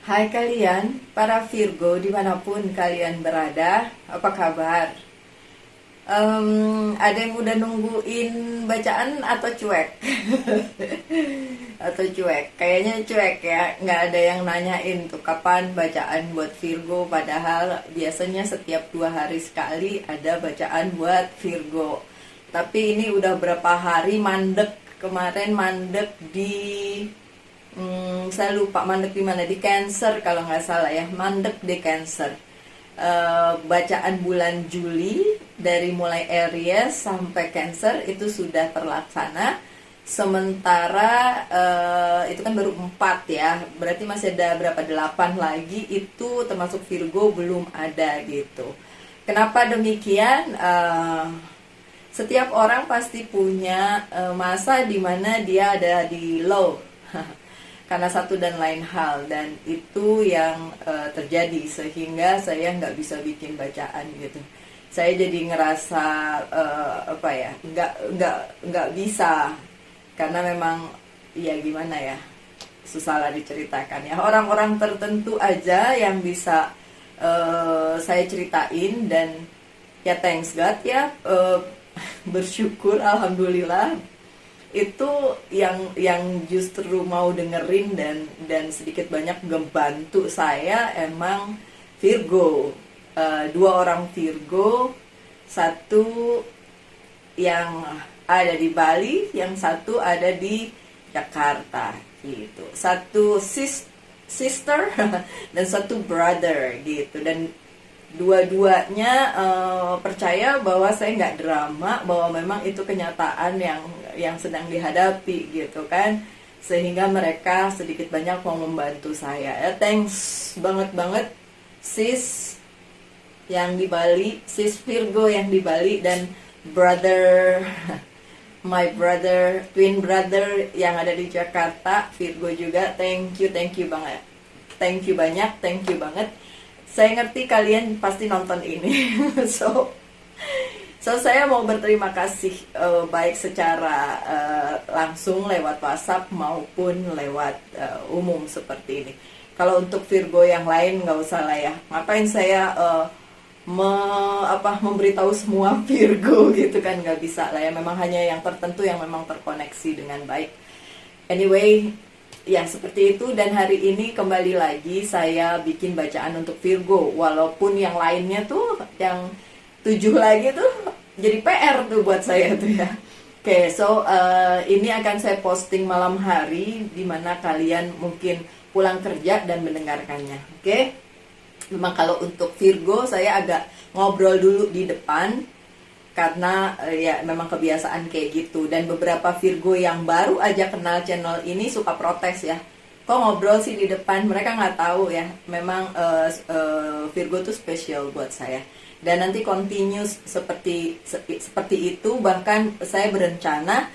Hai kalian, para Virgo dimanapun kalian berada, apa kabar? Ada yang udah nungguin bacaan atau cuek? Atau cuek? Kayaknya cuek ya, nggak ada yang nanyain tuh kapan bacaan buat Virgo. Padahal biasanya setiap 2 hari sekali ada bacaan buat Virgo. Tapi ini udah berapa hari mandek, kemarin mandek di saya lupa mandek di mana, di Cancer kalau nggak salah ya, mandek di Cancer. Bacaan bulan Juli dari mulai Aries sampai Cancer itu sudah terlaksana. Sementara itu kan baru 4 ya, berarti masih ada berapa, 8 lagi itu termasuk Virgo belum ada gitu. Kenapa demikian? Setiap orang pasti punya masa di mana dia ada di low karena satu dan lain hal, dan itu yang terjadi sehingga saya nggak bisa bikin bacaan gitu. Saya jadi ngerasa apa ya, nggak bisa, karena memang ya gimana ya, susah lah diceritakan ya. Orang-orang tertentu aja yang bisa saya ceritain, dan ya thanks God ya, bersyukur alhamdulillah itu yang justru mau dengerin dan sedikit banyak membantu saya emang Virgo. 2 orang Virgo, satu yang ada di Bali, yang satu ada di Jakarta gitu. Satu sister dan satu brother gitu, dan dua-duanya percaya bahwa saya nggak drama, bahwa memang itu kenyataan yang sedang dihadapi gitu kan, sehingga mereka sedikit banyak mau membantu saya ya. Thanks banget sis yang di Bali, sis Virgo yang di Bali, dan brother my brother, twin brother yang ada di Jakarta, Virgo juga. Thank you banget, thank you banget. Saya ngerti kalian pasti nonton ini. So saya mau berterima kasih baik secara langsung lewat WhatsApp maupun lewat umum seperti ini. Kalau untuk Virgo yang lain nggak usah lah ya. Ngapain saya memberitahu semua Virgo gitu kan, nggak bisa lah ya. Memang hanya yang tertentu yang memang terkoneksi dengan baik. Anyway, ya seperti itu. Dan hari ini kembali lagi saya bikin bacaan untuk Virgo, walaupun yang lainnya tuh yang 7 lagi tuh jadi PR tuh buat saya tuh ya. Oke, so ini akan saya posting malam hari, dimana kalian mungkin pulang kerja dan mendengarkannya. Oke, memang kalau untuk Virgo saya agak ngobrol dulu di depan, karena ya memang kebiasaan kayak gitu. Dan beberapa Virgo yang baru aja kenal channel ini suka protes ya, kok ngobrol sih di depan. Mereka nggak tahu ya, memang Virgo tuh spesial buat saya. Dan nanti continuous seperti itu. Bahkan saya berencana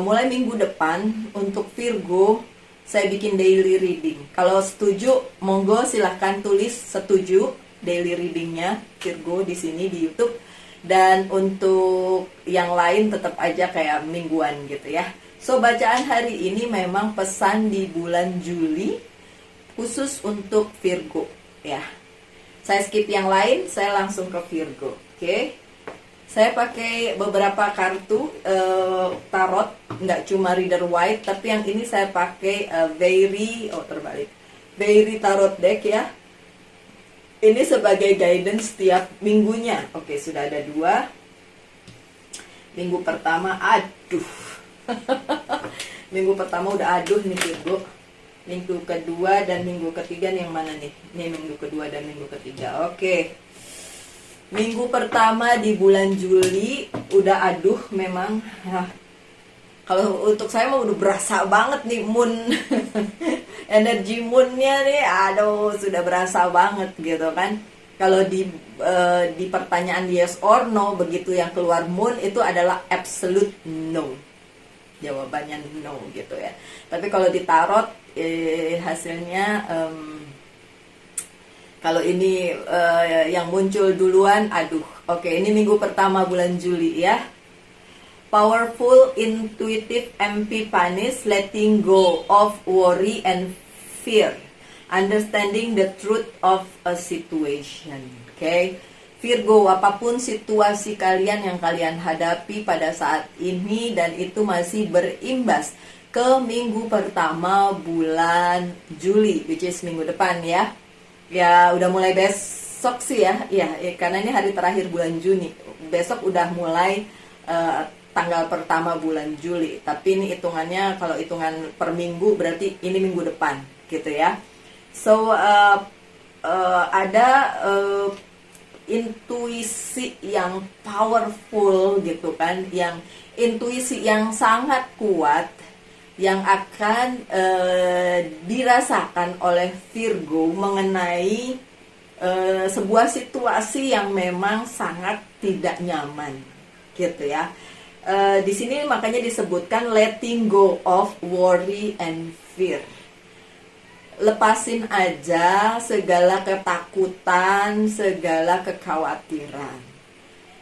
mulai minggu depan untuk Virgo saya bikin daily reading. Kalau setuju monggo silahkan tulis setuju daily readingnya Virgo di sini di YouTube. Dan untuk yang lain tetap aja kayak mingguan gitu ya. So bacaan hari ini memang pesan di bulan Juli khusus untuk Virgo ya. Saya skip yang lain, saya langsung ke Virgo. Oke. Saya pakai beberapa kartu tarot, nggak cuma Rider White, tapi yang ini saya pakai Very Tarot Deck ya. Ini sebagai guidance setiap minggunya. Oke, sudah ada 2. Minggu pertama, aduh. Minggu pertama udah aduh nih Virgo. Minggu kedua dan minggu ketiga nih yang mana nih? Ini minggu kedua dan minggu ketiga. Oke. Minggu pertama di bulan Juli udah aduh memang. Kalau untuk saya mah udah berasa banget nih moon. Energi moonnya nih, aduh sudah berasa banget gitu kan. Kalau di pertanyaan yes or no, begitu yang keluar moon itu adalah absolute no. Jawabannya no gitu ya. Tapi kalau di tarot hasilnya kalau ini yang muncul duluan, aduh. Oke, ini minggu pertama bulan Juli ya. Powerful, intuitive, MP Panis, letting go of worry and fear. understanding the truth of a situation. Okay, Virgo, apapun situasi kalian yang kalian hadapi pada saat ini dan itu masih berimbas ke minggu pertama bulan Juli, which is minggu depan ya. Ya udah mulai besok sih ya, karena ini hari terakhir bulan Juni. Besok udah mulai tanggal pertama bulan Juli. Tapi ini hitungannya, kalau hitungan per minggu berarti ini minggu depan gitu ya. So ada intuisi yang powerful gitu kan, yang intuisi yang sangat kuat yang akan dirasakan oleh Virgo mengenai sebuah situasi yang memang sangat tidak nyaman, gitu ya. Di sini makanya disebutkan letting go of worry and fear. Lepasin aja segala ketakutan, segala kekhawatiran.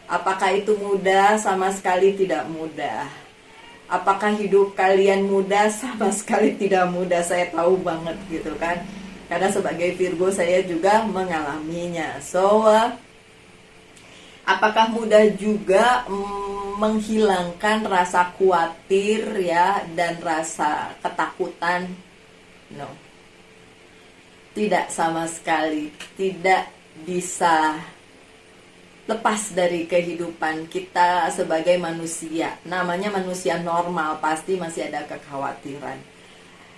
Apakah itu mudah? Sama sekali tidak mudah. Apakah hidup kalian mudah? Sama sekali tidak mudah. Saya tahu banget gitu kan. Karena sebagai Virgo saya juga mengalaminya. So, apakah mudah juga menghilangkan rasa khawatir ya dan rasa ketakutan? No. Tidak sama sekali. Tidak bisa lepas dari kehidupan kita sebagai manusia. Namanya manusia normal, pasti masih ada kekhawatiran.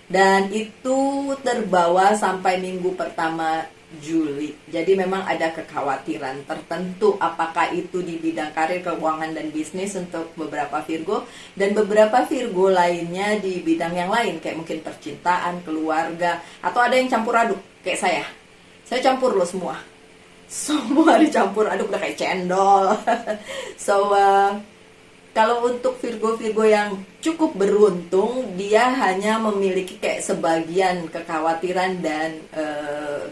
Dan itu terbawa sampai minggu pertama Juli. Jadi memang ada kekhawatiran tertentu, apakah itu di bidang karir, keuangan, dan bisnis untuk beberapa Virgo, dan beberapa Virgo lainnya di bidang yang lain, kayak mungkin percintaan, keluarga, atau ada yang campur aduk, kayak saya. Saya campur loh semua. Semua dicampur aduk udah kayak cendol. So kalau untuk Virgo-Virgo yang cukup beruntung, dia hanya memiliki kayak sebagian kekhawatiran dan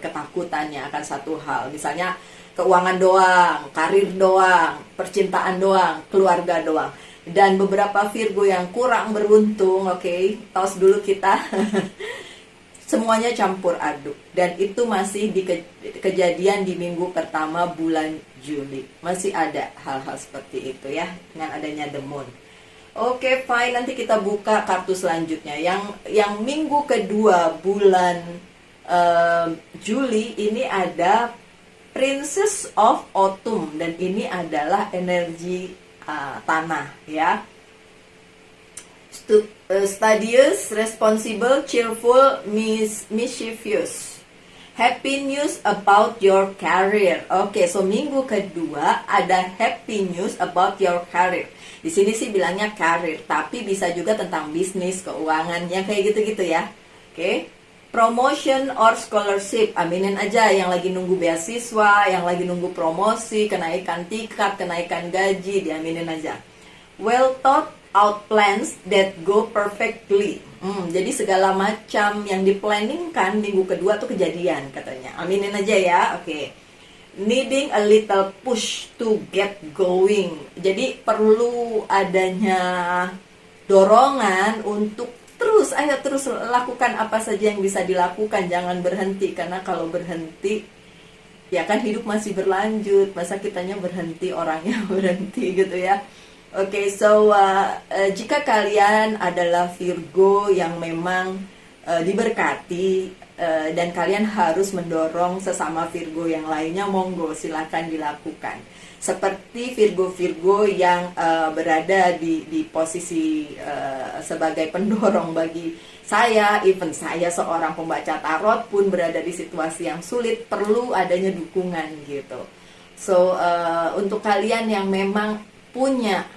ketakutannya akan satu hal. Misalnya keuangan doang, karir doang, percintaan doang, keluarga doang. Dan beberapa Virgo yang kurang beruntung, oke, tos dulu kita. Semuanya campur aduk, dan itu masih di kejadian di minggu pertama bulan Juli. Masih ada hal-hal seperti itu ya, dengan adanya The Moon. Oke, fine, nanti kita buka kartu selanjutnya. Yang minggu kedua bulan Juli ini ada Princess of Autumn, dan ini adalah energi tanah ya. Studious, responsible, cheerful, mischievous. Happy news about your career. Oke, so minggu kedua ada happy news about your career. Di sini sih bilangnya career, tapi bisa juga tentang bisnis, keuangan, yang kayak gitu-gitu ya. Oke. Promotion or scholarship. Aminin aja yang lagi nunggu beasiswa, yang lagi nunggu promosi, kenaikan tingkat, kenaikan gaji, diaminin aja. Well thought out plans that go perfectly. Jadi segala macam yang diplanningkan minggu kedua tuh kejadian katanya. Aminin aja ya. Oke. Needing a little push to get going. Jadi perlu adanya dorongan untuk terus lakukan apa saja yang bisa dilakukan. Jangan berhenti, karena kalau berhenti ya kan hidup masih berlanjut. Masa kitanya berhenti, orangnya berhenti gitu ya. Oke, so jika kalian adalah Virgo yang memang diberkati dan kalian harus mendorong sesama Virgo yang lainnya, monggo silakan dilakukan. Seperti Virgo-Virgo yang berada di posisi sebagai pendorong bagi saya, even saya seorang pembaca tarot pun berada di situasi yang sulit, perlu adanya dukungan gitu. So untuk kalian yang memang punya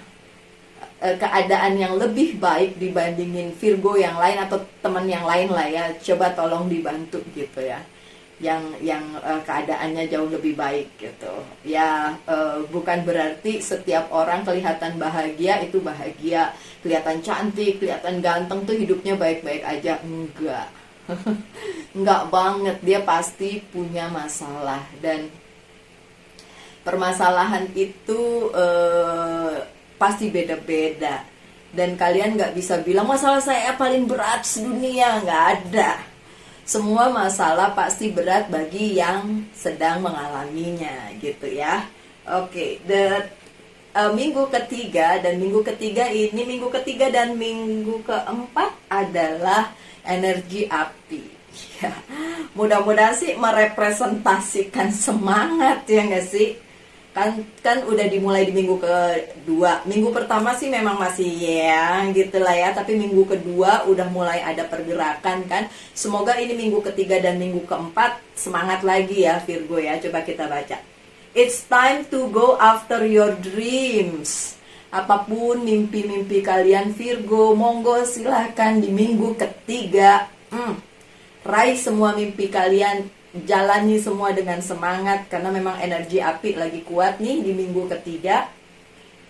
keadaan yang lebih baik dibandingin Virgo yang lain atau teman yang lain lah ya, coba tolong dibantu gitu ya, yang keadaannya jauh lebih baik gitu ya. Bukan berarti setiap orang kelihatan bahagia itu bahagia, kelihatan cantik, kelihatan ganteng tuh hidupnya baik-baik aja, enggak. Enggak banget, dia pasti punya masalah, dan permasalahan itu pasti beda-beda, dan kalian nggak bisa bilang masalah saya paling berat sedunia, nggak ada. semua masalah pasti berat bagi yang sedang mengalaminya gitu ya. Oke, minggu ketiga dan minggu ketiga dan minggu keempat adalah energi api. Ya, mudah-mudahan sih merepresentasikan semangat ya nggak sih? Kan udah dimulai di minggu kedua. Minggu pertama sih memang masih ya gitulah ya, tapi minggu kedua udah mulai ada pergerakan kan. Semoga ini minggu ketiga dan minggu keempat semangat lagi ya Virgo ya. Coba kita baca. It's time to go after your dreams. Apapun mimpi-mimpi kalian Virgo, monggo silahkan di minggu ketiga raih semua mimpi kalian, jalani semua dengan semangat karena memang energi api lagi kuat nih di minggu ketiga.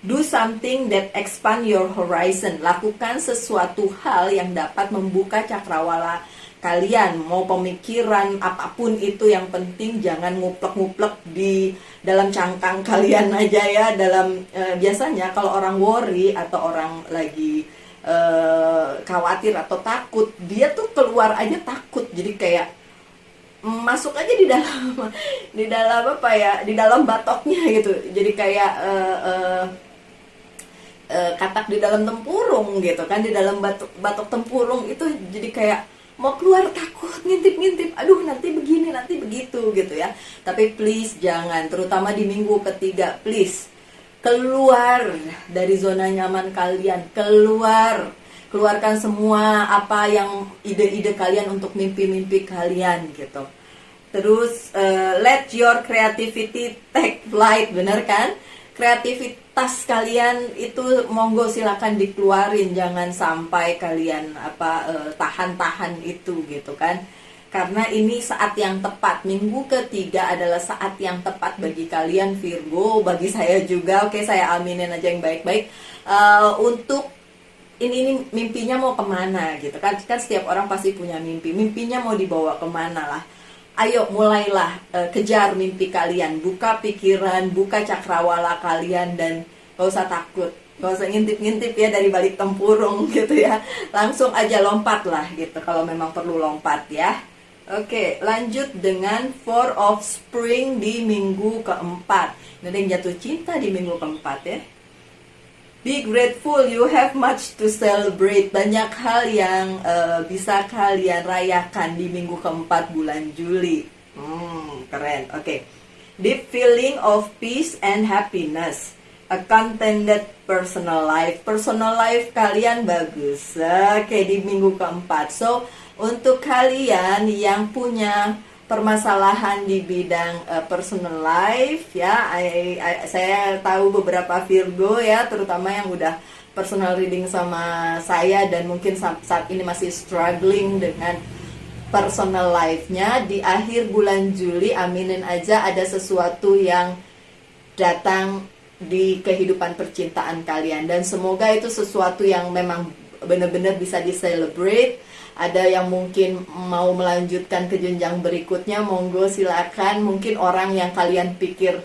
Do something that expand your horizon. Lakukan sesuatu hal yang dapat membuka cakrawala kalian. Mau pemikiran apapun itu, yang penting jangan nguplek-nguplek di dalam cangkang kalian aja ya. Biasanya kalau orang worry atau orang lagi khawatir atau takut, dia tuh keluar aja takut, jadi kayak masuk aja di dalam apa ya, di dalam batoknya gitu, jadi kayak katak di dalam tempurung gitu kan, di dalam batok tempurung itu jadi kayak mau keluar takut, ngintip-ngintip, aduh nanti begini nanti begitu gitu ya. Tapi please jangan, terutama di minggu ketiga, please keluar dari zona nyaman kalian, keluarkan semua apa yang ide-ide kalian untuk mimpi-mimpi kalian gitu. Terus let your creativity take flight, bener kan? Kreativitas kalian itu monggo silakan dikeluarin, jangan sampai kalian tahan-tahan itu gitu kan. Karena ini saat yang tepat. Minggu ketiga adalah saat yang tepat bagi kalian Virgo, bagi saya juga. Oke, saya aminin aja yang baik-baik. Untuk ini mimpinya mau kemana gitu kan? Kan setiap orang pasti punya mimpi. Mimpinya mau dibawa kemana lah? Ayo mulailah kejar mimpi kalian. Buka pikiran, buka cakrawala kalian, dan gak usah takut. Gak usah ngintip-ngintip ya dari balik tempurung gitu ya. Langsung aja lompat lah gitu kalau memang perlu lompat ya. Oke, lanjut dengan Four of Spring di minggu keempat. Ini ada yang jatuh cinta di minggu keempat ya. Be grateful, you have much to celebrate. Banyak hal yang bisa kalian rayakan di minggu keempat bulan Juli. Keren, oke. Deep feeling of peace and happiness. A contented personal life. Personal life kalian bagus. Oke, di minggu keempat. So, untuk kalian yang punya permasalahan di bidang personal life ya, saya tahu beberapa Virgo ya, terutama yang udah personal reading sama saya dan mungkin saat ini masih struggling dengan personal life-nya. Di akhir bulan Juli, aminin aja ada sesuatu yang datang di kehidupan percintaan kalian, dan semoga itu sesuatu yang memang benar-benar bisa di-celebrate. Ada yang mungkin mau melanjutkan ke jenjang berikutnya, monggo silakan. Mungkin orang yang kalian pikir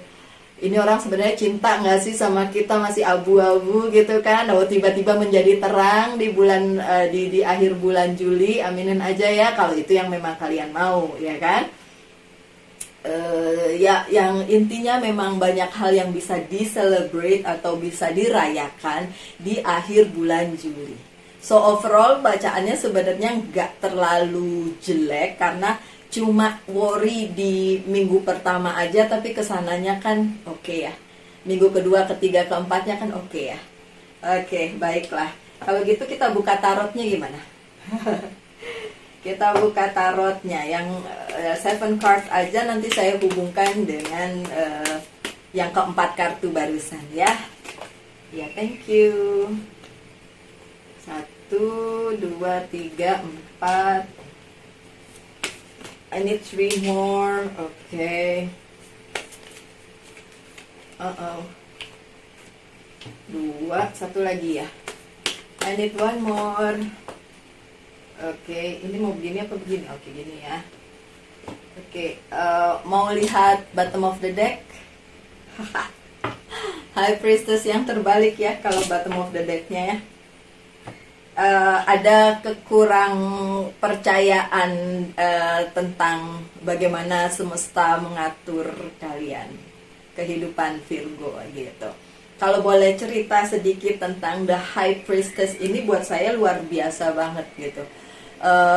ini orang sebenarnya cinta nggak sih sama kita, masih abu-abu gitu kan, tiba-tiba menjadi terang di bulan di akhir bulan Juli. Aminin aja ya kalau itu yang memang kalian mau ya kan. Ya, yang intinya memang banyak hal yang bisa di-celebrate atau bisa dirayakan di akhir bulan Juli. So overall bacaannya sebenarnya nggak terlalu jelek karena cuma worry di minggu pertama aja, tapi kesananya kan oke ya. Minggu kedua, ketiga, keempatnya kan oke ya. Oke, baiklah. Kalau gitu kita buka tarotnya gimana? Kita buka tarotnya yang 7 card aja, nanti saya hubungkan dengan yang keempat kartu barusan ya. Ya, thank you. 1, 2, 3, 4. I need 3 more. Okay. 2, 1 lagi ya. I need 1 more. Oke, ini mau begini apa begini? Oke, gini ya. Oke, mau lihat bottom of the deck? High Priestess yang terbalik ya kalau bottom of the decknya ya. ada kekurang percayaan tentang bagaimana semesta mengatur kalian, kehidupan Virgo gitu. Kalau boleh cerita sedikit tentang The High Priestess ini, buat saya luar biasa banget gitu.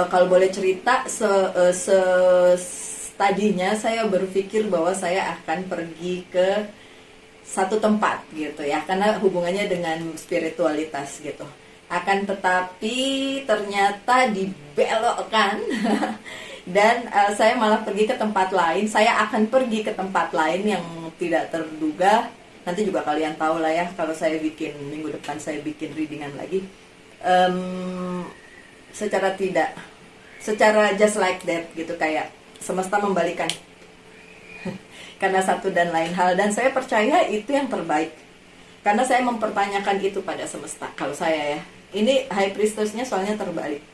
Kalau boleh cerita, tadinya saya berpikir bahwa saya akan pergi ke satu tempat gitu ya, karena hubungannya dengan spiritualitas gitu. Akan tetapi ternyata dibelokkan dan saya malah pergi ke tempat lain. Saya akan pergi ke tempat lain yang tidak terduga. Nanti juga kalian tahu lah ya, kalau saya bikin minggu depan saya bikin readingan lagi. Secara just like that gitu, kayak semesta membalikan karena satu dan lain hal, dan saya percaya itu yang terbaik karena saya mempertanyakan itu pada semesta. Kalau saya ya, ini High Priestess-nya soalnya terbalik,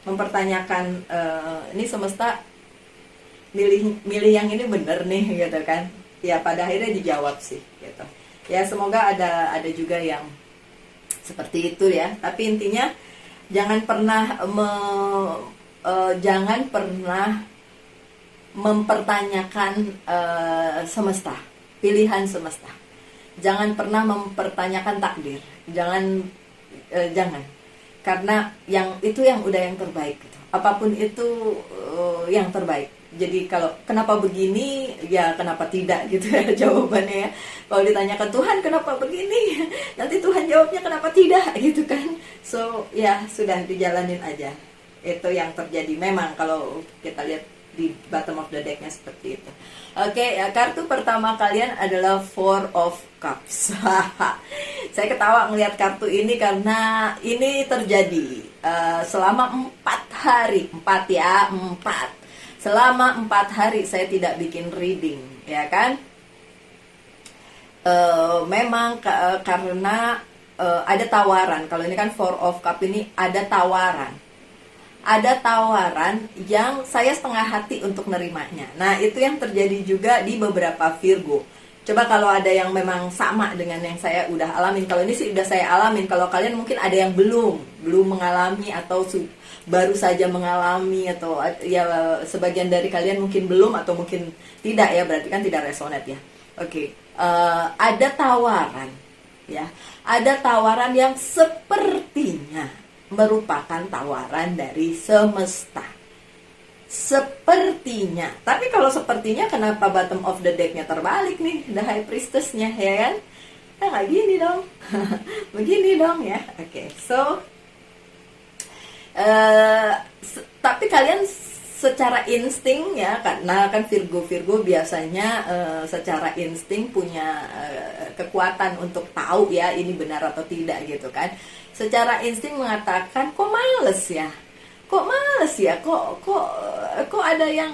mempertanyakan ini semesta milih yang ini bener nih gitu kan. Ya pada akhirnya dijawab sih gitu. Ya semoga ada juga yang seperti itu ya. Tapi intinya jangan pernah mempertanyakan semesta, pilihan semesta. Jangan pernah mempertanyakan takdir. Jangan karena yang itu yang udah yang terbaik gitu. Apapun itu yang terbaik. Jadi kalau kenapa begini, ya kenapa tidak gitu ya jawabannya ya. Kalau ditanyakan Tuhan kenapa begini, nanti Tuhan jawabnya kenapa tidak gitu kan. So ya sudah, dijalanin aja. Itu yang terjadi memang kalau kita lihat di bottom of the deck-nya seperti itu. Oke, kartu pertama kalian adalah Four of Cups. Saya ketawa ngelihat kartu ini karena ini terjadi selama 4 hari. 4. Selama 4 hari saya tidak bikin reading, ya kan? Memang karena ada tawaran. Kalau ini kan Four of Cup, ini ada tawaran. Ada tawaran yang saya setengah hati untuk nerimanya. Nah, itu yang terjadi juga di beberapa Virgo. Coba kalau ada yang memang sama dengan yang saya udah alamin. Kalau ini sih udah saya alamin. Kalau kalian mungkin ada yang belum mengalami, atau baru saja mengalami, atau ya sebagian dari kalian mungkin belum atau mungkin tidak ya, berarti kan tidak resonate ya. Oke. Ada tawaran ya. Ada tawaran yang sepertinya merupakan tawaran dari semesta. Sepertinya. Tapi kalau sepertinya, kenapa bottom of the deck-nya terbalik nih, The High Priestess-nya, ya kan? Nah, nggak gini dong. Begini dong ya. Oke, so tapi kalian secara insting ya, karena kan Virgo biasanya secara insting punya kekuatan untuk tahu ya ini benar atau tidak gitu kan. Secara insting mengatakan kok males ya, kok ada yang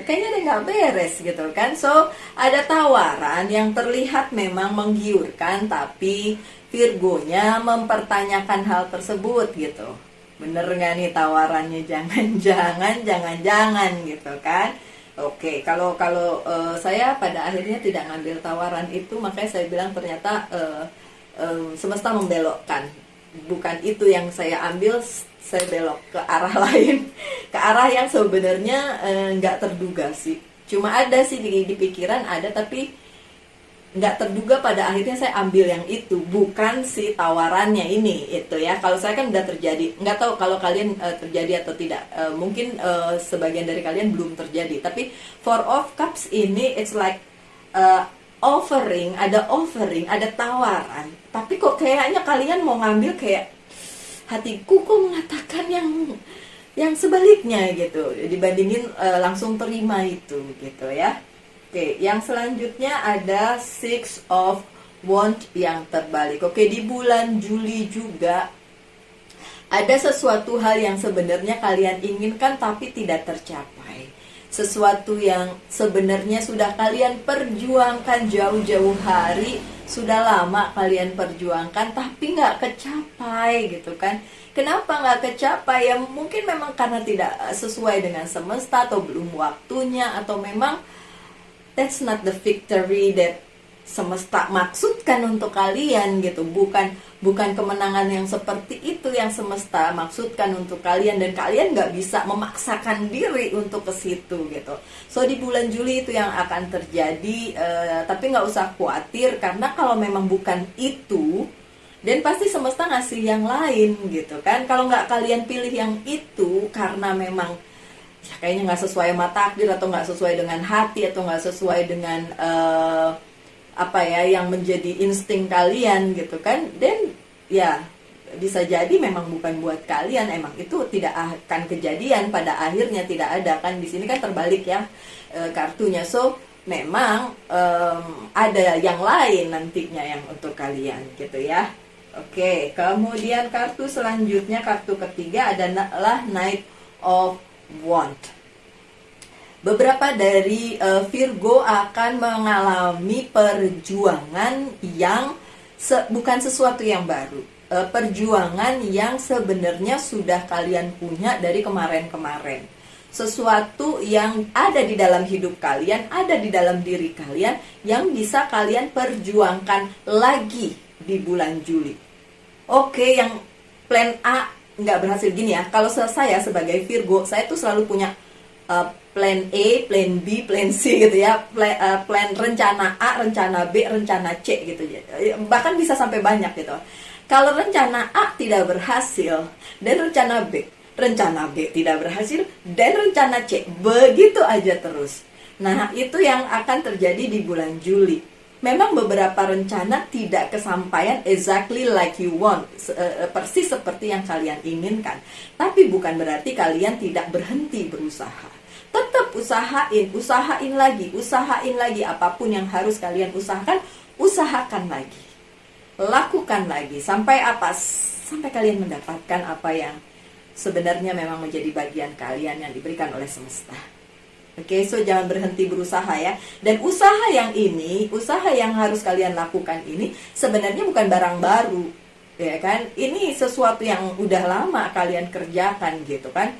kayaknya ada nggak beres gitu kan. So ada tawaran yang terlihat memang menggiurkan, tapi Virgonya mempertanyakan hal tersebut gitu. Bener nggak nih tawarannya? Jangan gitu kan. Oke, kalau saya pada akhirnya tidak ngambil tawaran itu, makanya saya bilang ternyata semesta membelokkan. Bukan itu yang saya ambil, saya belok ke arah lain, ke arah yang sebenarnya nggak terduga sih. Cuma ada sih di pikiran ada, tapi nggak terduga. Pada akhirnya saya ambil yang itu, bukan si tawarannya ini itu ya. Kalau saya kan udah terjadi, nggak tahu kalau kalian terjadi atau tidak. Mungkin sebagian dari kalian belum terjadi. Tapi Four of Cups ini it's like offering, ada tawaran. Tapi kok kayaknya kalian mau ngambil, kayak hatiku kok mengatakan yang sebaliknya gitu, dibandingin langsung terima itu gitu ya. Oke, yang selanjutnya ada Six of Wands yang terbalik. Oke, di bulan Juli juga ada sesuatu hal yang sebenarnya kalian inginkan tapi tidak tercapai. Sesuatu yang sebenarnya sudah kalian perjuangkan jauh-jauh hari, sudah lama kalian perjuangkan tapi nggak kecapai gitu kan. Kenapa nggak kecapai? Ya mungkin memang karena tidak sesuai dengan semesta, atau belum waktunya, atau memang that's not the victory that semesta maksudkan untuk kalian gitu. Bukan kemenangan yang seperti itu yang semesta maksudkan untuk kalian, dan kalian nggak bisa memaksakan diri untuk ke situ gitu. So di bulan Juli itu yang akan terjadi, tapi nggak usah khawatir, karena kalau memang bukan itu, dan pasti semesta ngasih yang lain gitu kan. Kalau nggak kalian pilih yang itu karena memang ya kayaknya nggak sesuai sama takdir, atau nggak sesuai dengan hati, atau nggak sesuai dengan apa ya yang menjadi insting kalian gitu kan, dan ya bisa jadi memang bukan buat kalian, emang itu tidak akan kejadian pada akhirnya, tidak ada kan. Di sini kan terbalik ya kartunya. So memang ada yang lain nantinya yang untuk kalian gitu ya. Oke, kemudian kartu selanjutnya, kartu ketiga adalah Knight of Wands. Beberapa dari Virgo akan mengalami perjuangan yang bukan sesuatu yang baru. Perjuangan yang sebenarnya sudah kalian punya dari kemarin-kemarin. Sesuatu yang ada di dalam hidup kalian, ada di dalam diri kalian, yang bisa kalian perjuangkan lagi di bulan Juli. Oke, yang plan A nggak berhasil gini ya. Kalau saya sebagai Virgo, saya tuh selalu punya plan A, plan B, plan C gitu ya, plan rencana A, rencana B, rencana C gitu ya. Bahkan bisa sampai banyak gitu. Kalau rencana A tidak berhasil dan rencana B tidak berhasil dan rencana C, begitu aja terus. Nah, itu yang akan terjadi di bulan Juli. Memang beberapa rencana tidak kesampaian exactly like you want, persis seperti yang kalian inginkan. Tapi bukan berarti kalian tidak berhenti berusaha. Tetap usahain lagi. Apapun yang harus kalian usahakan lagi. Lakukan lagi. Sampai apa? Sampai kalian mendapatkan apa yang sebenarnya memang menjadi bagian kalian yang diberikan oleh semesta. Oke, so jangan berhenti berusaha ya. Dan usaha yang harus kalian lakukan ini sebenarnya bukan barang baru, ya kan? Ini sesuatu yang udah lama kalian kerjakan gitu kan.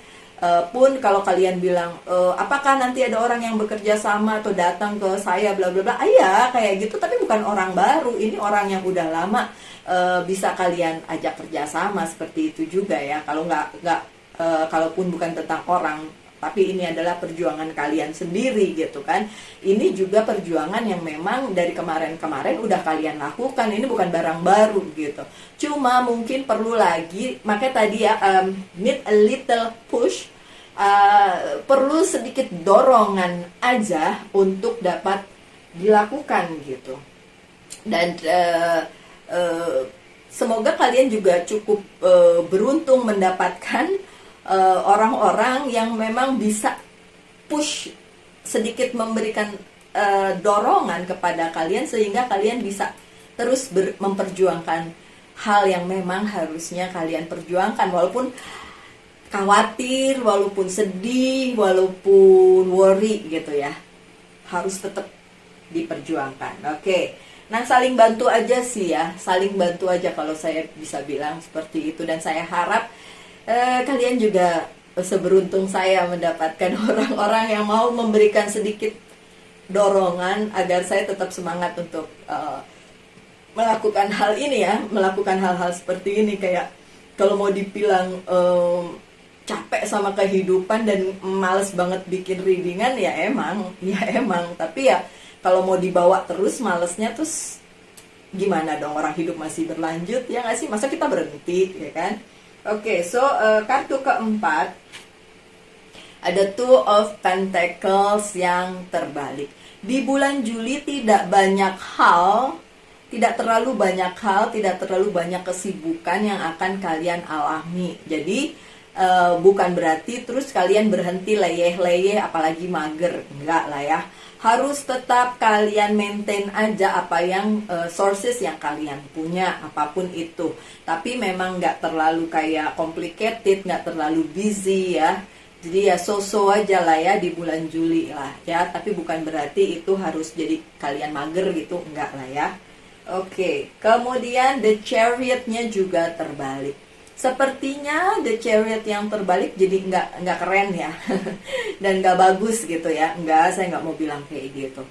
Pun kalau kalian bilang, apakah nanti ada orang yang bekerja sama atau datang ke saya bla bla bla, iya kayak gitu, tapi bukan orang baru. Ini orang yang udah lama, bisa kalian ajak kerjasama seperti itu juga ya. Kalau kalaupun bukan tentang orang, tapi ini adalah perjuangan kalian sendiri gitu kan. Ini juga perjuangan yang memang dari kemarin-kemarin udah kalian lakukan. Ini bukan barang baru gitu. Cuma mungkin perlu lagi, makanya tadi ya, need a little push, perlu sedikit dorongan aja untuk dapat dilakukan gitu. Dan semoga kalian juga cukup beruntung mendapatkan orang-orang yang memang bisa push sedikit, memberikan dorongan kepada kalian sehingga kalian bisa terus memperjuangkan hal yang memang harusnya kalian perjuangkan, walaupun khawatir, walaupun sedih, walaupun worry gitu ya, harus tetap diperjuangkan. Oke. Nah, saling bantu aja sih ya, saling bantu aja kalau saya bisa bilang seperti itu. Dan saya harap kalian juga seberuntung saya mendapatkan orang-orang yang mau memberikan sedikit dorongan agar saya tetap semangat untuk melakukan hal ini ya, melakukan hal-hal seperti ini. Kayak kalau mau dibilang capek sama kehidupan dan males banget bikin readingan, ya emang, tapi ya kalau mau dibawa terus malesnya, terus gimana dong, orang hidup masih berlanjut ya nggak sih, masa kita berhenti ya kan. Oke, so kartu keempat ada Two of Pentacles yang terbalik. Di bulan Juli tidak terlalu banyak kesibukan yang akan kalian alami. Jadi bukan berarti terus kalian berhenti leyeh-leyeh apalagi mager, enggak lah ya. Harus tetap kalian maintain aja apa yang sources yang kalian punya, apapun itu. Tapi memang nggak terlalu kayak complicated, nggak terlalu busy ya. Jadi ya so-so aja lah ya di bulan Juli lah ya. Tapi bukan berarti itu harus jadi kalian mager gitu, enggak lah ya. Oke, kemudian The Chariot-nya juga terbalik. Sepertinya The Chariot yang terbalik jadi nggak keren ya, dan nggak bagus gitu ya. Nggak, saya nggak mau bilang kayak gitu.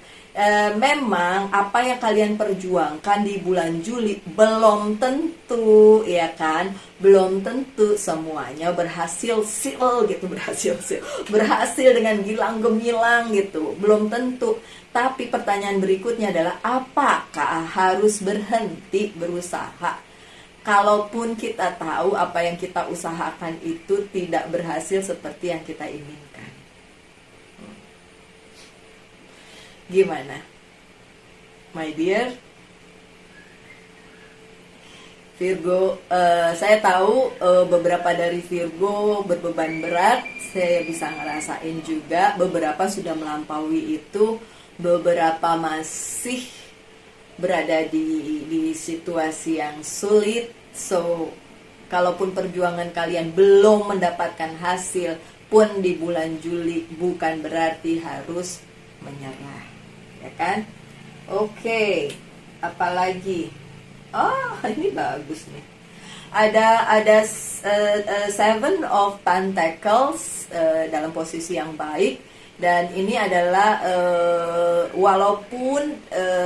Memang apa yang kalian perjuangkan di bulan Juli belum tentu, ya kan? Belum tentu semuanya berhasil gitu, berhasil dengan gilang gemilang gitu. Belum tentu. Tapi pertanyaan berikutnya adalah, apakah harus berhenti berusaha? Kalaupun kita tahu apa yang kita usahakan itu tidak berhasil seperti yang kita inginkan. Gimana? My dear Virgo, saya tahu beberapa dari Virgo berbeban berat. Saya bisa ngerasain juga, beberapa sudah melampaui itu, beberapa masih berada di situasi yang sulit. So, kalaupun perjuangan kalian belum mendapatkan hasil pun di bulan Juli, bukan berarti harus menyerah, ya kan? Oke, apalagi? Oh, ini bagus nih. Ada Seven of Pentacles dalam posisi yang baik. Dan ini adalah walaupun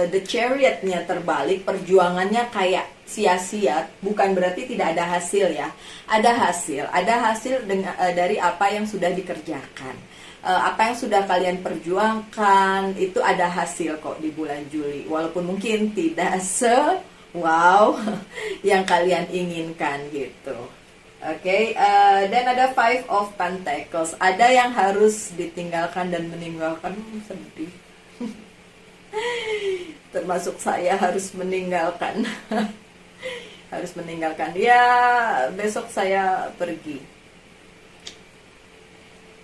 The Chariot-nya terbalik, perjuangannya kayak sia-sia, bukan berarti tidak ada hasil ya. Ada hasil dari apa yang sudah dikerjakan. Apa yang sudah kalian perjuangkan itu ada hasil kok di bulan Juli. Walaupun mungkin tidak wow yang kalian inginkan gitu. Oke, dan ada Five of Pentacles. Ada yang harus ditinggalkan dan meninggalkan. Sedih. Termasuk saya harus meninggalkan. Harus meninggalkan. Ya, besok saya pergi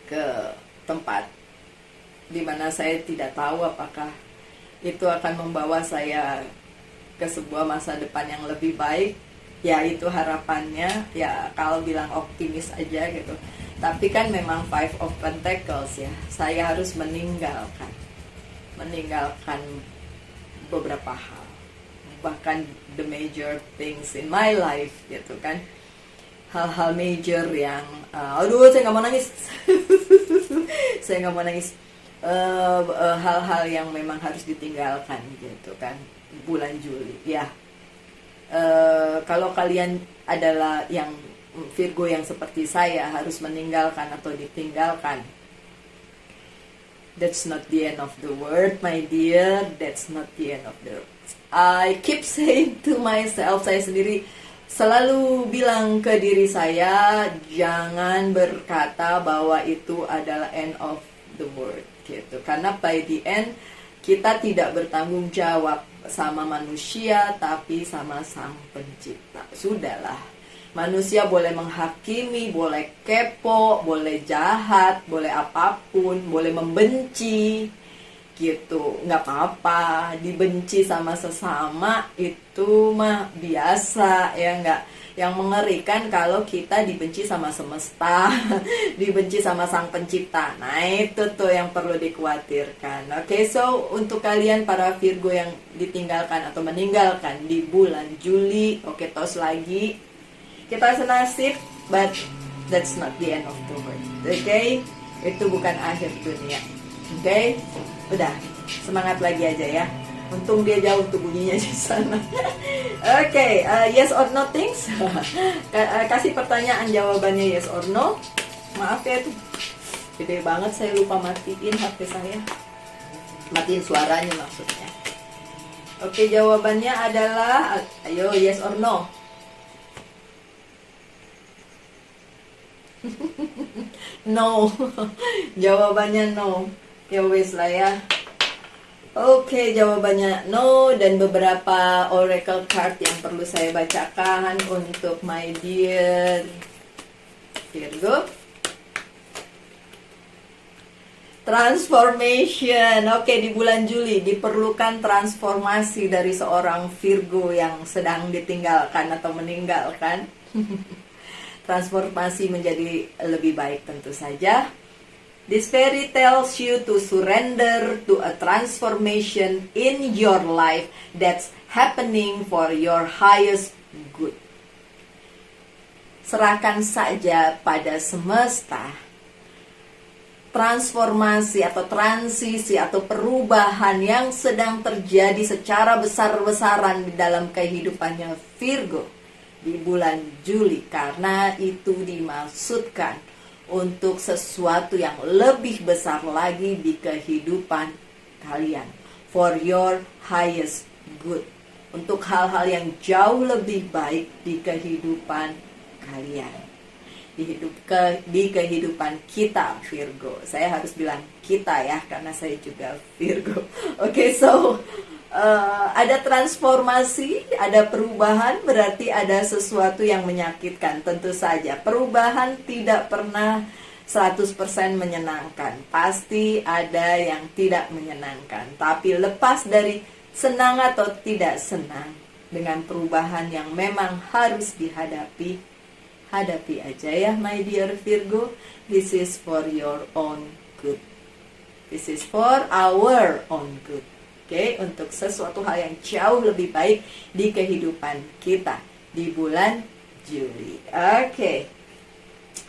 ke tempat dimana saya tidak tahu apakah itu akan membawa saya ke sebuah masa depan yang lebih baik. Ya, itu harapannya, ya kalau bilang optimis aja gitu. Tapi kan memang Five of Pentacles ya, saya harus meninggalkan beberapa hal, bahkan the major things in my life gitu kan. Hal-hal major yang aduh, saya nggak mau nangis. Saya nggak mau nangis. Hal-hal yang memang harus ditinggalkan gitu kan bulan Juli ya. Kalau kalian adalah yang Virgo yang seperti saya harus meninggalkan atau ditinggalkan, that's not the end of the world, my dear. That's not the end of the world. I keep saying to myself, saya sendiri selalu bilang ke diri saya, jangan berkata bahwa itu adalah end of the world gitu. Karena by the end kita tidak bertanggung jawab sama manusia, tapi sama Sang Pencipta. Sudahlah, manusia boleh menghakimi, boleh kepo, boleh jahat, boleh apapun, boleh membenci gitu, nggak apa-apa. Dibenci sama sesama itu mah biasa ya, nggak. Yang mengerikan kalau kita dibenci sama semesta, dibenci sama Sang Pencipta. Nah, itu tuh yang perlu dikhawatirkan. Oke, so untuk kalian para Virgo yang ditinggalkan atau meninggalkan di bulan Juli, oke, tos lagi. Kita senasib, but that's not the end of the world. Oke, itu bukan akhir dunia. Oke, udah, semangat lagi aja ya. Untung dia jauh tuh bunyinya di sana. Oke, yes or no things. Kasih pertanyaan, jawabannya yes or no. Maaf ya, tuh gede banget, saya lupa matiin HP saya. Matiin suaranya maksudnya. Oke, jawabannya adalah, ayo yes or no. No. Jawabannya no. Ya wes lah ya. Oke, jawabannya no. Dan beberapa oracle card yang perlu saya bacakan untuk my dear Virgo. Transformation. Oke, di bulan Juli diperlukan transformasi dari seorang Virgo yang sedang ditinggalkan atau meninggalkan. Transformasi menjadi lebih baik tentu saja. This fairy tells you to surrender to a transformation in your life that's happening for your highest good. serahkan saja pada semesta. Transformasi atau transisi atau perubahan yang sedang terjadi secara besar-besaran di dalam kehidupannya Virgo di bulan Juli, karena itu dimaksudkan untuk sesuatu yang lebih besar lagi di kehidupan kalian, for your highest good, untuk hal-hal yang jauh lebih baik di kehidupan kalian, di kehidupan kita Virgo. Saya harus bilang kita ya, karena saya juga Virgo. Oke, so ada transformasi, ada perubahan, berarti ada sesuatu yang menyakitkan. Tentu saja perubahan tidak pernah 100% menyenangkan. Pasti ada yang tidak menyenangkan. Tapi lepas dari senang atau tidak senang dengan perubahan yang memang harus dihadapi, hadapi aja ya my dear Virgo. This is for your own good. This is for our own good. Oke, untuk sesuatu hal yang jauh lebih baik di kehidupan kita di bulan Juli. Oke,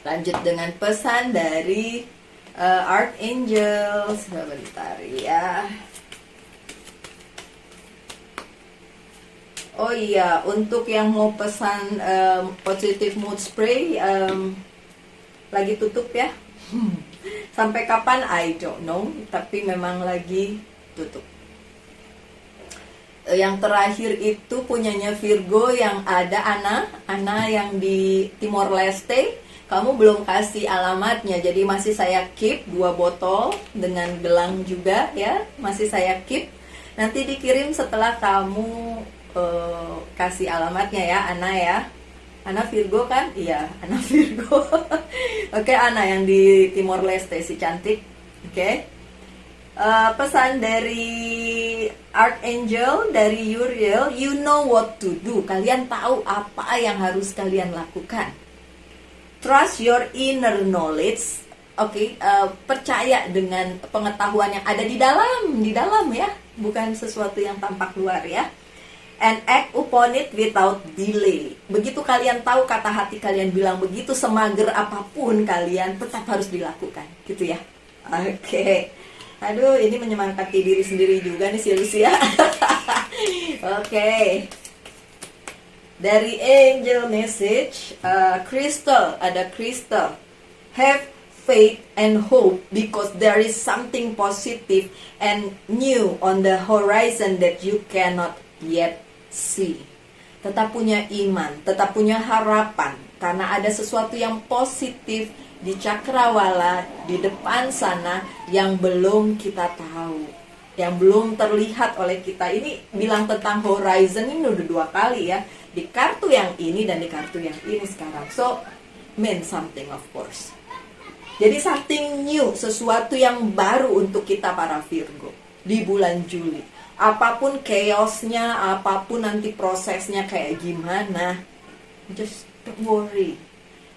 lanjut dengan pesan dari Archangel. Sebentar ya. Oh iya, untuk yang mau pesan positive mood spray, lagi tutup ya. Sampai kapan I don't know, tapi memang lagi tutup. Yang terakhir itu punyanya Virgo yang ada Ana yang di Timor Leste. Kamu belum kasih alamatnya, jadi masih saya keep 2 botol dengan gelang juga ya, masih saya keep. Nanti dikirim setelah kamu kasih alamatnya ya, Ana ya. Ana Virgo kan? Iya, Ana Virgo. Oke, Ana yang di Timor Leste, si cantik. Oke. Pesan dari Archangel, dari Uriel, you know what to do. Kalian tahu apa yang harus kalian lakukan. Trust your inner knowledge. Oke, percaya dengan pengetahuan yang ada di dalam ya, bukan sesuatu yang tampak luar ya. And act upon it without delay. Begitu kalian tahu kata hati kalian bilang begitu, semager apapun kalian tetap harus dilakukan, gitu ya. Oke. Aduh, ini menyemangati diri sendiri juga nih si Lucia. Oke. Dari angel message, crystal, ada crystal. Have faith and hope because there is something positive and new on the horizon that you cannot yet see. Tetap punya iman, tetap punya harapan, karena ada sesuatu yang positif di cakrawala di depan sana yang belum kita tahu, yang belum terlihat oleh kita. Ini bilang tentang horizon, ini udah 2 kali ya, di kartu yang ini dan di kartu yang ini sekarang. So, mean something of course. Jadi something new, sesuatu yang baru untuk kita para Virgo di bulan Juli. Apapun chaosnya, apapun nanti prosesnya kayak gimana, just don't worry.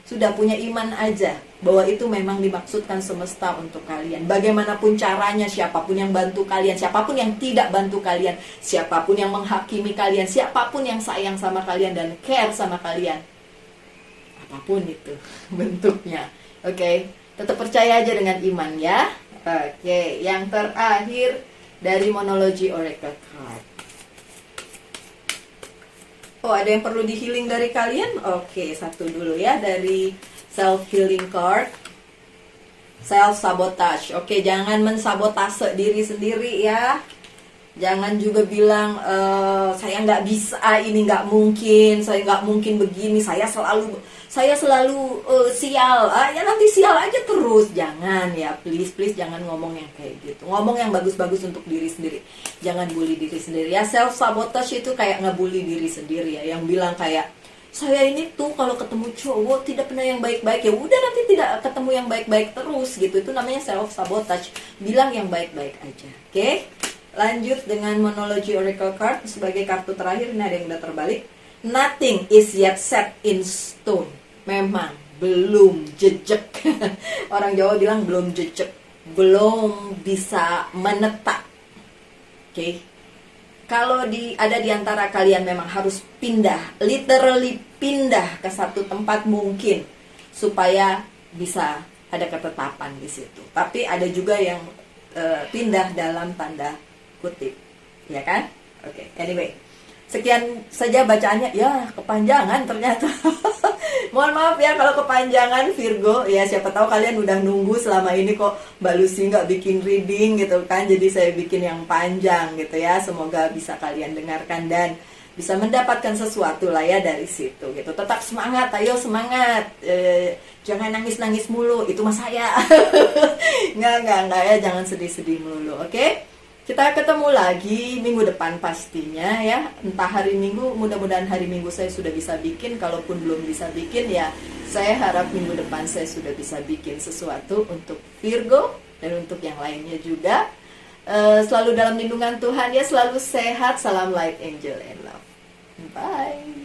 Sudah punya iman aja bahwa itu memang dimaksudkan semesta untuk kalian. Bagaimanapun caranya, siapapun yang bantu kalian, siapapun yang tidak bantu kalian, siapapun yang menghakimi kalian, siapapun yang sayang sama kalian dan care sama kalian, apapun itu bentuknya. Oke, tetap percaya aja dengan iman ya. Oke, yang terakhir dari Monology Oracle Card. Oh, ada yang perlu di healing dari kalian? Oke, satu dulu ya, dari self healing card. Self sabotage. Oke, jangan mensabotase diri sendiri ya. Jangan juga bilang saya nggak bisa, ini nggak mungkin, saya nggak mungkin begini, saya selalu sial. Ya nanti sial aja terus. Jangan ya, please jangan ngomong yang kayak gitu. Ngomong yang bagus-bagus untuk diri sendiri. Jangan bully diri sendiri ya. Self sabotage itu kayak ngebully diri sendiri ya, yang bilang kayak saya ini tuh kalau ketemu cowok tidak pernah yang baik-baik, ya udah nanti tidak ketemu yang baik-baik terus gitu. Itu namanya self sabotage. Bilang yang baik-baik aja. Oke? Lanjut dengan Monology Oracle Card sebagai kartu terakhir. Ini ada yang udah terbalik. Nothing is yet set in stone. Memang belum jejak. Orang Jawa bilang belum jejak, belum bisa menetap. Oke. Kalau ada di antara kalian memang harus pindah, literally pindah ke satu tempat mungkin supaya bisa ada ketetapan di situ. Tapi ada juga yang pindah dalam tanda kutip, ya kan? Oke, anyway. Sekian saja bacaannya. Ya, kepanjangan ternyata. Mohon maaf ya kalau kepanjangan Virgo. Ya, siapa tahu kalian udah nunggu selama ini kok Mbak Lucy nggak bikin reading gitu kan. Jadi saya bikin yang panjang gitu ya. Semoga bisa kalian dengarkan dan bisa mendapatkan sesuatu lah ya dari situ gitu. Tetap semangat, ayo semangat. Jangan nangis-nangis mulu. Itu mah saya. Nggak ya. Jangan sedih-sedih mulu, oke? Kita ketemu lagi minggu depan pastinya ya. Entah hari Minggu, mudah-mudahan hari Minggu saya sudah bisa bikin. Kalaupun belum bisa bikin ya, saya harap minggu depan saya sudah bisa bikin sesuatu untuk Virgo dan untuk yang lainnya juga. Selalu dalam lindungan Tuhan ya, selalu sehat. Salam light, angel, and love. Bye.